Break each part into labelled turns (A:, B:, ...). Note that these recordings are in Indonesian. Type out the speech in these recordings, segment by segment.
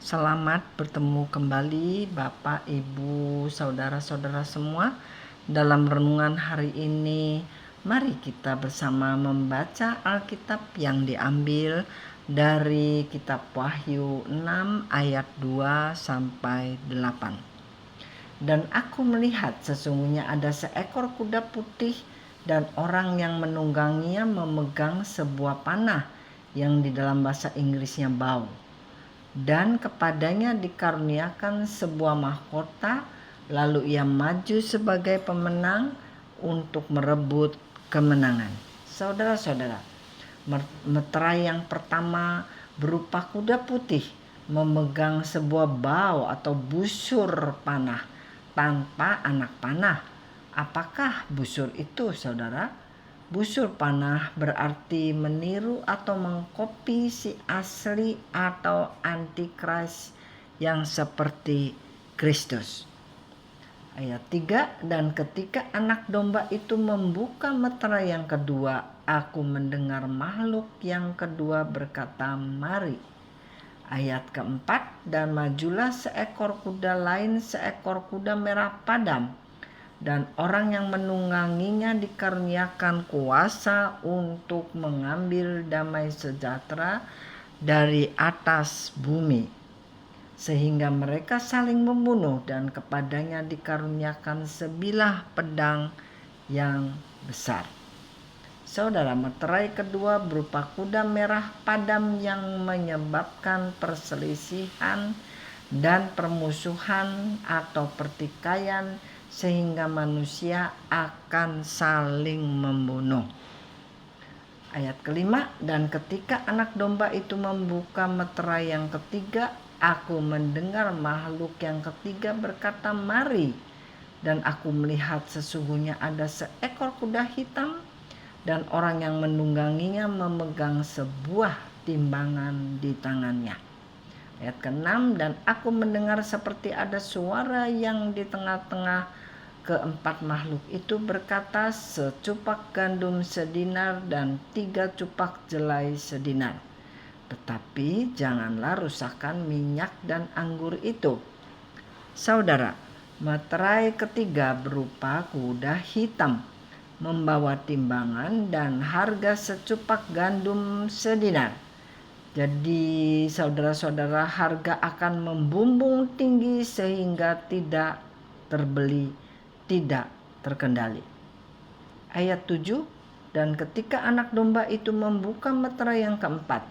A: Selamat bertemu kembali Bapak, Ibu, saudara-saudara semua dalam renungan hari ini. Mari kita bersama membaca Alkitab yang diambil dari kitab Wahyu 6 ayat 2 sampai 8. Dan aku melihat sesungguhnya ada seekor kuda putih dan orang yang menungganginya memegang sebuah panah yang di dalam bahasa Inggrisnya bow. Dan kepadanya dikaruniakan sebuah mahkota, lalu ia maju sebagai pemenang untuk merebut kemenangan. Saudara-saudara, meterai yang pertama berupa kuda putih memegang sebuah bow atau busur panah tanpa anak panah. Apakah busur itu, saudara? Busur panah berarti meniru atau mengkopi si asli atau antikris yang seperti Kristus. Ayat 3, dan ketika anak domba itu membuka meterai yang kedua, aku mendengar makhluk yang kedua berkata, mari. Ayat keempat, dan majulah seekor kuda lain, seekor kuda merah padam, dan orang yang menungganginya dikaruniakan kuasa untuk mengambil damai sejahtera dari atas bumi, sehingga mereka saling membunuh, dan kepadanya dikaruniakan sebilah pedang yang besar. Saudara, meterai kedua berupa kuda merah padam yang menyebabkan perselisihan dan permusuhan atau pertikaian, sehingga manusia akan saling membunuh. Ayat kelima, dan ketika anak domba itu membuka meterai yang ketiga, aku mendengar makhluk yang ketiga berkata, mari. Dan aku melihat sesungguhnya ada seekor kuda hitam, dan orang yang menungganginya memegang sebuah timbangan di tangannya. Ayat ke-6, dan aku mendengar seperti ada suara yang di tengah-tengah keempat makhluk itu berkata, secupak gandum sedinar dan 3 cupak jelai sedinar. Tetapi janganlah rusakkan minyak dan anggur itu. Saudara, meterai ketiga berupa kuda hitam, membawa timbangan dan harga secupak gandum sedinar. Jadi saudara-saudara, harga akan membumbung tinggi sehingga tidak terbeli, tidak terkendali. Ayat 7, dan ketika anak domba itu membuka meterai yang keempat,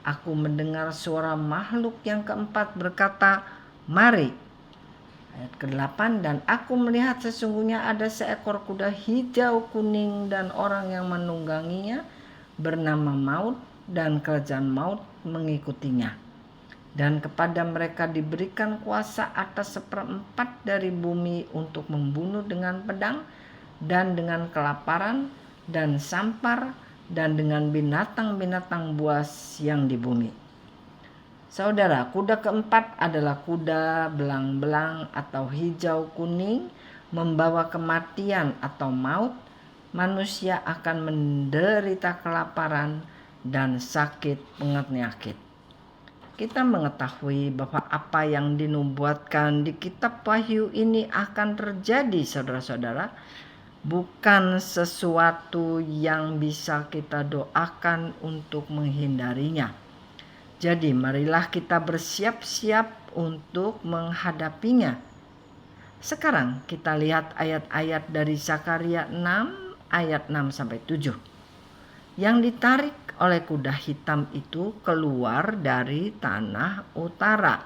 A: aku mendengar suara makhluk yang keempat berkata, mari. Ayat ke-8, dan aku melihat sesungguhnya ada seekor kuda hijau kuning dan orang yang menungganginya bernama Maut, dan kerajaan maut mengikutinya. Dan kepada mereka diberikan kuasa atas 1/4 dari bumi untuk membunuh dengan pedang dan dengan kelaparan dan sampar dan dengan binatang-binatang buas yang di bumi. Saudara, kuda keempat adalah kuda belang-belang atau hijau kuning, membawa kematian atau maut. Manusia akan menderita kelaparan dan sakit penyakit. Kita mengetahui bahwa apa yang dinubuatkan di kitab Wahyu ini akan terjadi, saudara-saudara, bukan sesuatu yang bisa kita doakan untuk menghindarinya. Jadi marilah kita bersiap-siap untuk menghadapinya. Sekarang kita lihat ayat-ayat dari Zakaria 6 ayat 6 sampai 7. Yang ditarik oleh kuda hitam itu keluar dari tanah utara.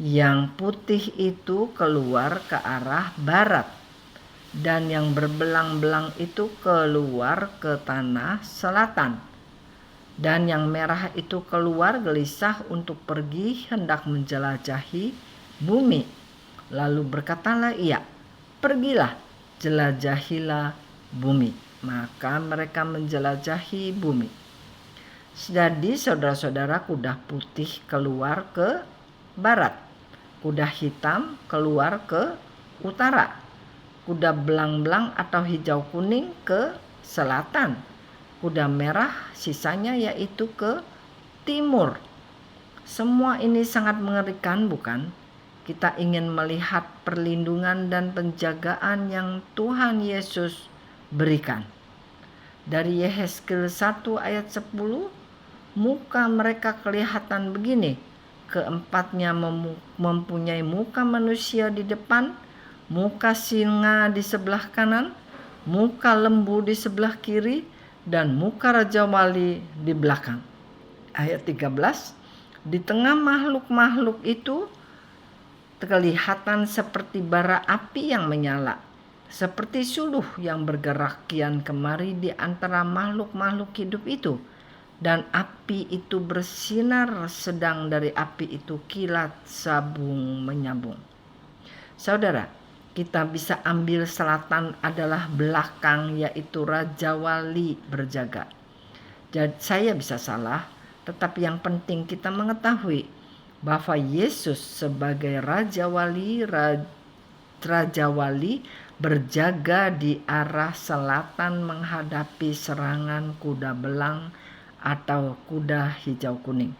A: Yang putih itu keluar ke arah barat. Dan yang berbelang-belang itu keluar ke tanah selatan. Dan yang merah itu keluar gelisah untuk pergi hendak menjelajahi bumi. Lalu berkatalah ia, pergilah, jelajahilah bumi. Maka mereka menjelajahi bumi. Jadi saudara-saudara, kuda putih keluar ke barat, kuda hitam keluar ke utara, kuda belang-belang atau hijau kuning ke selatan, kuda merah sisanya yaitu ke timur. Semua ini sangat mengerikan, bukan? Kita ingin melihat perlindungan dan penjagaan yang Tuhan Yesus berikan. Dari Yehezkiel 1 ayat 10, muka mereka kelihatan begini. Keempatnya mempunyai muka manusia di depan, muka singa di sebelah kanan, muka lembu di sebelah kiri, dan muka Raja Wali di belakang. Ayat 13, di tengah makhluk-makhluk itu kelihatan seperti bara api yang menyala, seperti suluh yang bergerak kian kemari di antara makhluk-makhluk hidup itu. Dan api itu bersinar, sedang dari api itu kilat sabung menyambung. Saudara, kita bisa ambil selatan adalah belakang, yaitu Raja Wali berjaga. Jadi saya bisa salah, tetapi yang penting kita mengetahui bahwa Yesus sebagai Raja Wali berjaga di arah selatan menghadapi serangan kuda belang atau kuda hijau kuning.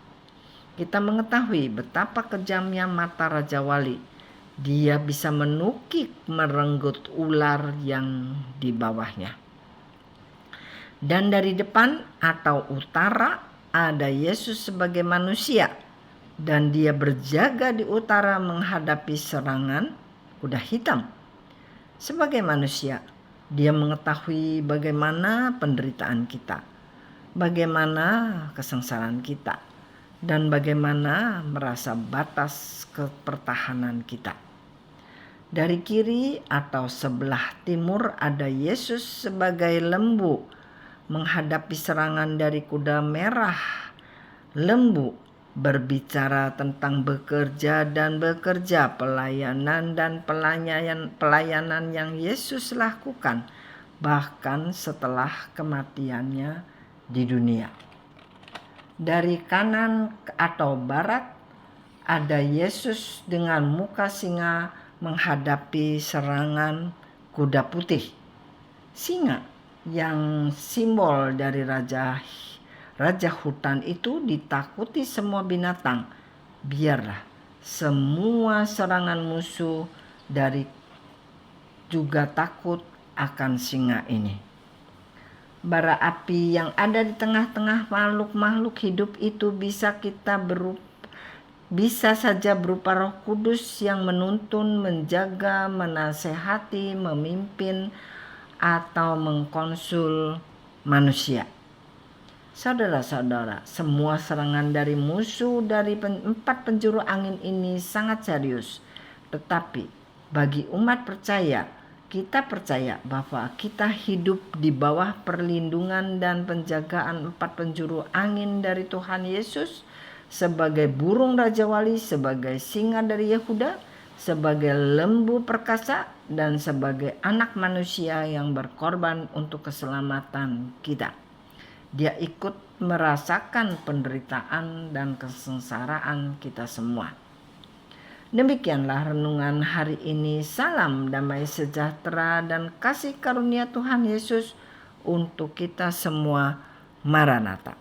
A: Kita mengetahui betapa kejamnya mata Raja Wali. Dia bisa menukik merenggut ular yang di bawahnya. Dan dari depan atau utara ada Yesus sebagai manusia, dan dia berjaga di utara menghadapi serangan kuda hitam. Sebagai manusia, dia mengetahui bagaimana penderitaan kita, bagaimana kesengsaraan kita, dan bagaimana merasa batas kepertahanan kita. Dari kiri atau sebelah timur ada Yesus sebagai lembu menghadapi serangan dari kuda merah. Lembu berbicara tentang bekerja dan bekerja, pelayanan dan pelayanan yang Yesus lakukan bahkan setelah kematiannya di dunia. Dari kanan atau barat ada Yesus dengan muka singa menghadapi serangan kuda putih. Singa yang simbol dari raja hutan itu ditakuti semua binatang. Biarlah semua serangan musuh dari juga takut akan singa ini. Bara api yang ada di tengah-tengah makhluk-makhluk hidup itu bisa saja berupa Roh Kudus yang menuntun, menjaga, menasehati, memimpin, atau mengkonsul manusia. Saudara-saudara, semua serangan dari musuh dari 4 penjuru angin ini sangat serius. Tetapi bagi umat percaya, kita percaya bahwa kita hidup di bawah perlindungan dan penjagaan 4 penjuru angin dari Tuhan Yesus, sebagai burung Raja Wali, sebagai singa dari Yehuda, sebagai lembu perkasa, dan sebagai anak manusia yang berkorban untuk keselamatan kita. Dia ikut merasakan penderitaan dan kesengsaraan kita semua. Demikianlah renungan hari ini. Salam damai sejahtera dan kasih karunia Tuhan Yesus untuk kita semua. Maranatha.